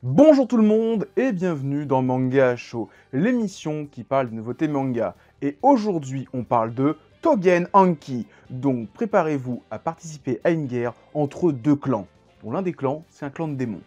Bonjour tout le monde et bienvenue dans Manga Show, l'émission qui parle de nouveautés manga. Et aujourd'hui, on parle de Tougen Anki. Donc préparez-vous à participer à une guerre entre deux clans, dont l'un des clans, c'est un clan de démons.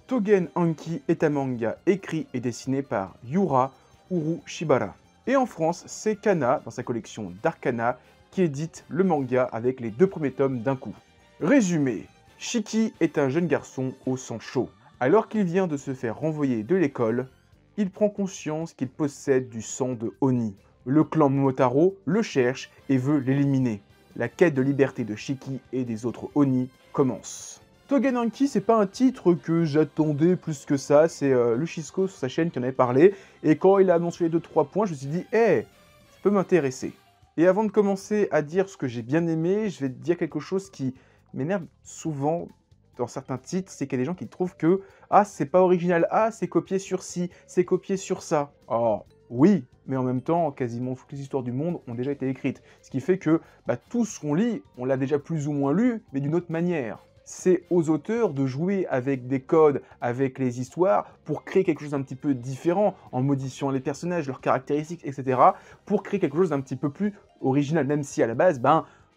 Tougen Anki est un manga écrit et dessiné par Yura Urushibara. Et en France, c'est Kana, dans sa collection d'Arcana, qui édite le manga avec les deux premiers tomes d'un coup. Résumé, Shiki est un jeune garçon au sang chaud. Alors qu'il vient de se faire renvoyer de l'école, il prend conscience qu'il possède du sang de Oni. Le clan Momotaro le cherche et veut l'éliminer. La quête de liberté de Shiki et des autres Oni commence. Tougen Anki, c'est pas un titre que j'attendais plus que ça, c'est Lucisco sur sa chaîne qui en avait parlé, et quand il a annoncé les 2-3 points, je me suis dit, ça peut m'intéresser. Et avant de commencer à dire ce que j'ai bien aimé, je vais te dire quelque chose qui m'énerve souvent dans certains titres, c'est qu'il y a des gens qui trouvent que « Ah, c'est pas original, ah, c'est copié sur ci, c'est copié sur ça ». Or, oui, mais en même temps, quasiment toutes les histoires du monde ont déjà été écrites. Ce qui fait que tout ce qu'on lit, on l'a déjà plus ou moins lu, mais d'une autre manière. C'est aux auteurs de jouer avec des codes, avec les histoires, pour créer quelque chose d'un petit peu différent, en modifiant les personnages, leurs caractéristiques, etc., pour créer quelque chose d'un petit peu plus original, même si à la base,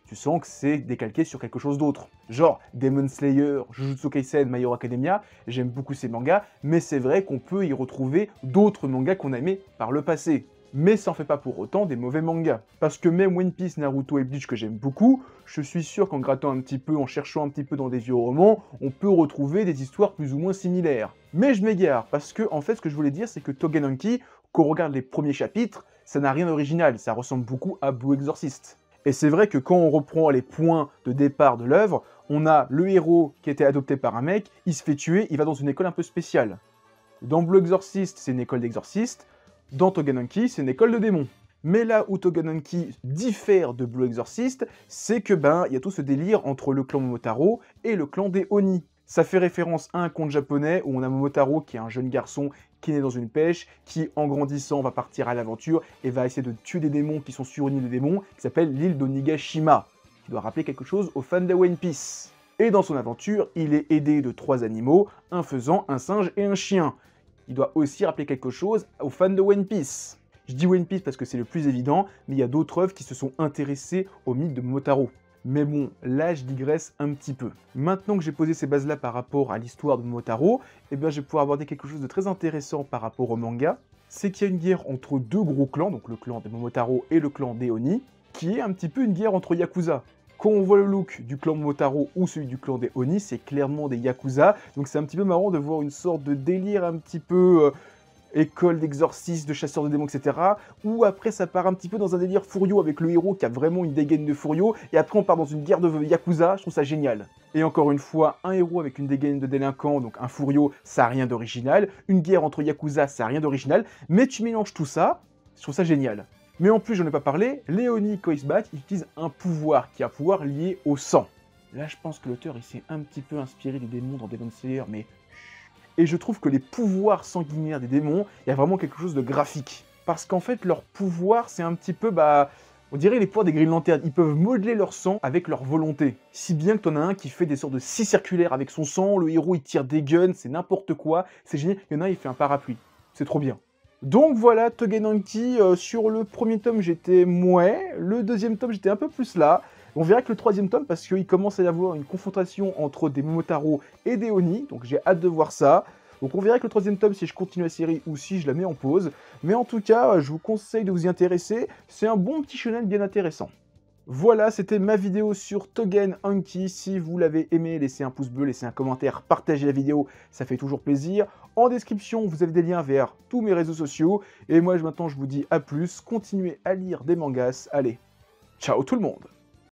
tu sens que c'est décalqué sur quelque chose d'autre. Genre Demon Slayer, Jujutsu Kaisen, My Hero Academia, j'aime beaucoup ces mangas, mais c'est vrai qu'on peut y retrouver d'autres mangas qu'on a aimés par le passé. Mais ça en fait pas pour autant des mauvais mangas. Parce que même One Piece, Naruto et Bleach que j'aime beaucoup, je suis sûr qu'en grattant un petit peu, en cherchant un petit peu dans des vieux romans, on peut retrouver des histoires plus ou moins similaires. Mais je m'égare, parce que en fait ce que je voulais dire c'est que Tougen Anki, quand on regarde les premiers chapitres, ça n'a rien d'original, ça ressemble beaucoup à Blue Exorcist. Et c'est vrai que quand on reprend les points de départ de l'œuvre, on a le héros qui a été adopté par un mec, il se fait tuer, il va dans une école un peu spéciale. Dans Blue Exorcist, c'est une école d'exorcistes, dans Tougen Anki, c'est une école de démons. Mais là où Tougen Anki diffère de Blue Exorcist, c'est que il y a tout ce délire entre le clan Momotaro et le clan des Oni. Ça fait référence à un conte japonais où on a Momotaro qui est un jeune garçon qui est né dans une pêche, qui en grandissant va partir à l'aventure et va essayer de tuer des démons qui sont sur une île de démons qui s'appelle l'île d'Onigashima, qui doit rappeler quelque chose aux fans de One Piece. Et dans son aventure, il est aidé de 3 animaux, un faisan, un singe et un chien. Il doit aussi rappeler quelque chose aux fans de One Piece. Je dis One Piece parce que c'est le plus évident, mais il y a d'autres œuvres qui se sont intéressées au mythe de Momotaro. Mais bon, là je digresse un petit peu. Maintenant que j'ai posé ces bases-là par rapport à l'histoire de Momotaro, je vais pouvoir aborder quelque chose de très intéressant par rapport au manga. C'est qu'il y a une guerre entre deux gros clans, donc le clan des Momotaro et le clan des Oni, qui est un petit peu une guerre entre Yakuza. Quand on voit le look du clan Momotaro ou celui du clan des Oni, c'est clairement des Yakuza, donc c'est un petit peu marrant de voir une sorte de délire un petit peu école d'exorcistes, de chasseurs de démons, etc. Ou après ça part un petit peu dans un délire Furio avec le héros qui a vraiment une dégaine de Furio, et après on part dans une guerre de Yakuza, je trouve ça génial. Et encore une fois, un héros avec une dégaine de délinquant, donc un Furio, ça n'a rien d'original, une guerre entre Yakuza, ça n'a rien d'original, mais tu mélanges tout ça, je trouve ça génial. Mais en plus, j'en ai pas parlé, les Oni, quand ils se battent, ils utilisent un pouvoir, qui est un pouvoir lié au sang. Là, je pense que l'auteur, il s'est un petit peu inspiré des démons dans Demon Slayer, mais et je trouve que les pouvoirs sanguinaires des démons, il y a vraiment quelque chose de graphique. Parce qu'en fait, leur pouvoir, c'est un petit peu, on dirait les pouvoirs des Green Lantern. Ils peuvent modeler leur sang avec leur volonté. Si bien que t'en as un qui fait des sortes de scies circulaires avec son sang, le héros il tire des guns, c'est n'importe quoi, c'est génial. Il y en a un, il fait un parapluie. C'est trop bien. Donc voilà, Tougen Anki, sur le premier tome j'étais mouais, le deuxième tome j'étais un peu plus là. On verra que le troisième tome, parce qu'il commence à y avoir une confrontation entre des Momotaro et des Oni, donc j'ai hâte de voir ça. Donc on verra que le troisième tome si je continue la série ou si je la mets en pause. Mais en tout cas, je vous conseille de vous y intéresser, c'est un bon petit shonen bien intéressant. Voilà, c'était ma vidéo sur Tougen Anki. Si vous l'avez aimé, laissez un pouce bleu, laissez un commentaire, partagez la vidéo, ça fait toujours plaisir. En description, vous avez des liens vers tous mes réseaux sociaux. Et moi, maintenant, je vous dis à plus, continuez à lire des mangas. Allez, ciao tout le monde!